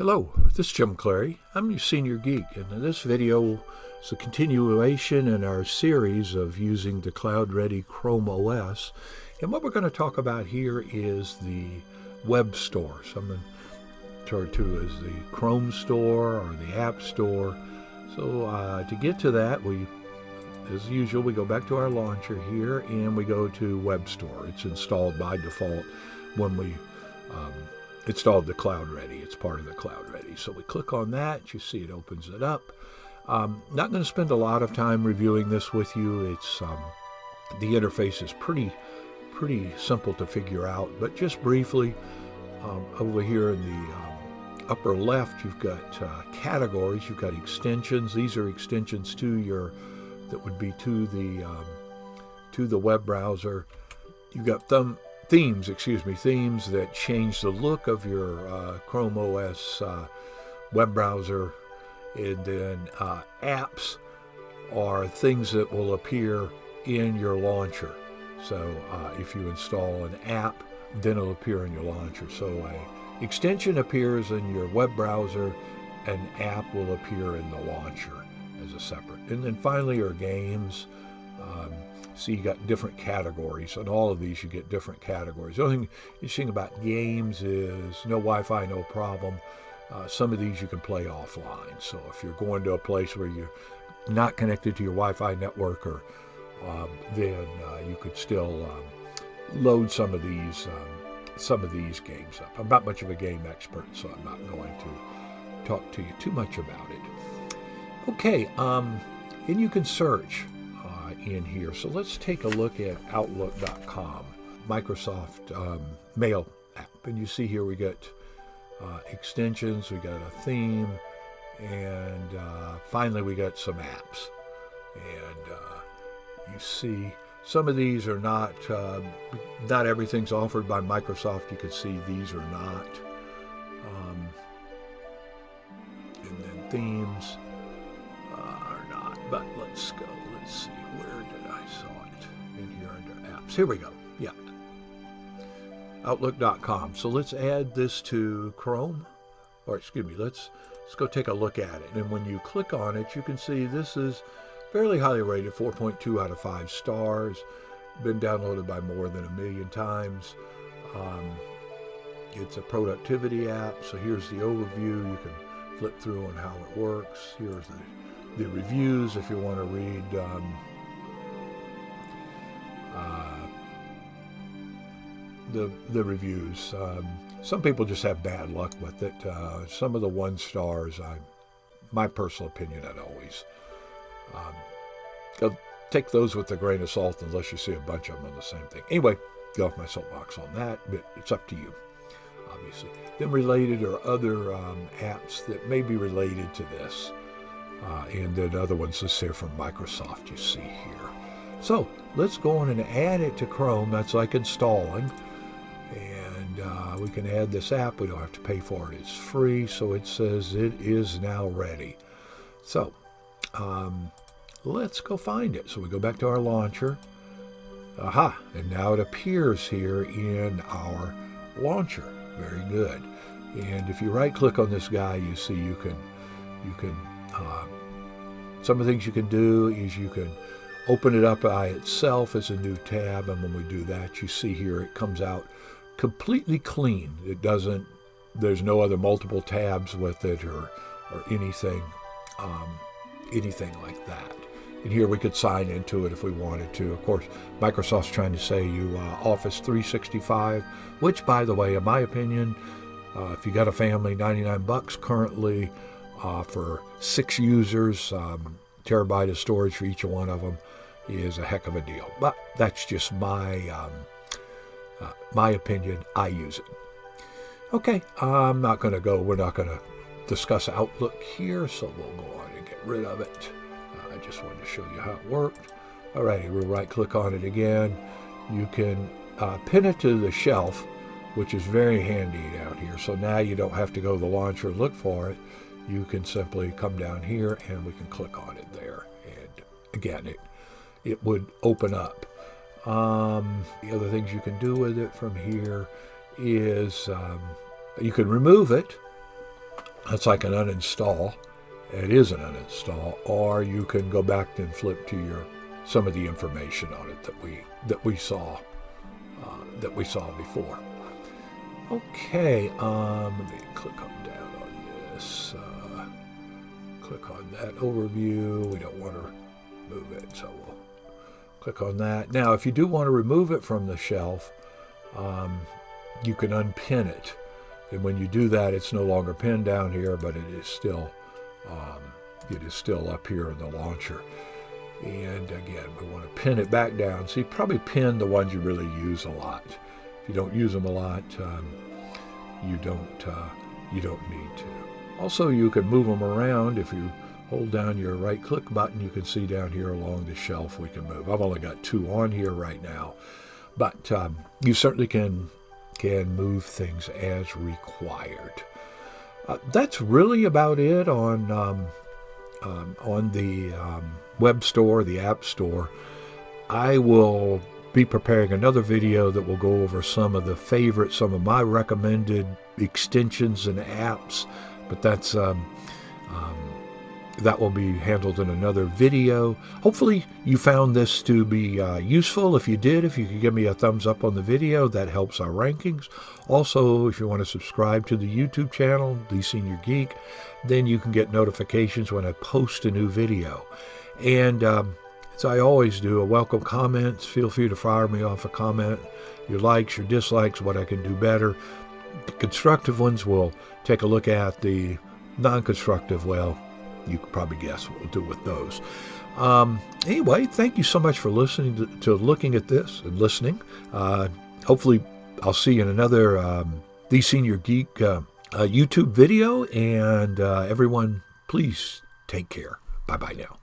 Hello, this is Jim Clary. I'm your Senior Geek, and in this video is a continuation in our series of using the CloudReady Chrome OS. And what we're going to talk about here is the web store, something referred to as the Chrome store or the App Store. So to get to that, as usual, we go back to our launcher here and we go to Web Store. It's installed by default when we installed the CloudReady. It's part of the CloudReady. So we click on that. You see it opens it up. Not going to spend a lot of time reviewing this with you. It's the interface is pretty simple to figure out. But just briefly, over here in the upper left, you've got categories. You've got extensions. These are extensions that would be to the web browser. You've got themes that change the look of your Chrome OS web browser. And then apps are things that will appear in your launcher. So if you install an app, then it'll appear in your launcher. So an extension appears in your web browser, an app will appear in the launcher as a separate. And then finally are games. So you got different categories. On all of these, you get different categories. The only thing interesting about games is no Wi-Fi, no problem. Some of these you can play offline. So if you're going to a place where you're not connected to your Wi-Fi network, then you could still load some of these games up. I'm not much of a game expert, so I'm not going to talk to you too much about it. Okay, and you can search in here. So let's take a look at Outlook.com, Microsoft Mail app. And you see here we got extensions, we got a theme, and finally we got some apps. And you see some of these are not everything's offered by Microsoft. You can see these are not. And then themes are not. But let's go. Let's see. Where did I saw it? In here under apps. Here we go. Yeah. Outlook.com. So let's add this to Chrome. Let's go take a look at it. And when you click on it, you can see this is fairly highly rated, 4.2 out of 5 stars. Been downloaded by more than 1 million times. It's a productivity app. So here's the overview. You can flip through on how it works. Here's the reviews if you want to read the reviews. Some people just have bad luck with it. Some of the 1 stars, my personal opinion, I'd always take those with a grain of salt unless you see a bunch of them on the same thing. Anyway, get off my soapbox on that, but it's up to you, obviously. Then related are other apps that may be related to this. And then other ones, let's say from Microsoft, you see here. So let's go on and add it to Chrome. That's like installing. And we can add this app. We don't have to pay for it. It's free. So it says it is now ready. So let's go find it. So we go back to our launcher. Aha. And now it appears here in our launcher. Very good. And if you right click on this guy, you see you can some of the things you can do is you can open it up by itself as a new tab, and when we do that, you see here it comes out completely clean. There's no other multiple tabs with it or anything like that. And here we could sign into it if we wanted to. Of course, Microsoft's trying to say you Office 365, which, by the way, in my opinion, if you got a family, $99 currently. For 6 users, terabyte of storage for each one of them is a heck of a deal. But that's just my opinion. I use it. Okay, we're not going to discuss Outlook here, so we'll go on and get rid of it. I just wanted to show you how it worked. All right, we'll right click on it again. You can pin it to the shelf, which is very handy out here. So now you don't have to go to the launcher and look for it. You can simply come down here and we can click on it there. And again, it would open up. The other things you can do with it from here is you can remove it That's like an uninstall. It is an uninstall, or you can go back and flip to some of the information on it that we saw before. Okay, let me click down on this. Click on that overview. We don't want to move it, so we'll click on that. Now, if you do want to remove it from the shelf, you can unpin it. And when you do that, it's no longer pinned down here, but it is still up here in the launcher. And again, we want to pin it back down. So you probably pin the ones you really use a lot. If you don't use them a lot, you don't need to. Also, you can move them around. If you hold down your right-click button, you can see down here along the shelf we can move. I've only got 2 on here right now, but you certainly can move things as required. That's really about it on the web store, the app store. I will be preparing another video that will go over some of my recommended extensions and apps, but that will be handled in another video. Hopefully you found this to be useful. If you did, if you could give me a thumbs up on the video, that helps our rankings. Also, if you want to subscribe to the YouTube channel, The Senior Geek, then you can get notifications when I post a new video. And as I always do, I welcome comments. Feel free to fire me off a comment. Your likes, your dislikes, what I can do better. The constructive ones we'll take a look at. The non-constructive, well, you could probably guess what we'll do with those. Anyway, thank you so much for listening to looking at this and listening. Hopefully, I'll see you in another The Senior Geek YouTube video. And everyone, please take care. Bye-bye now.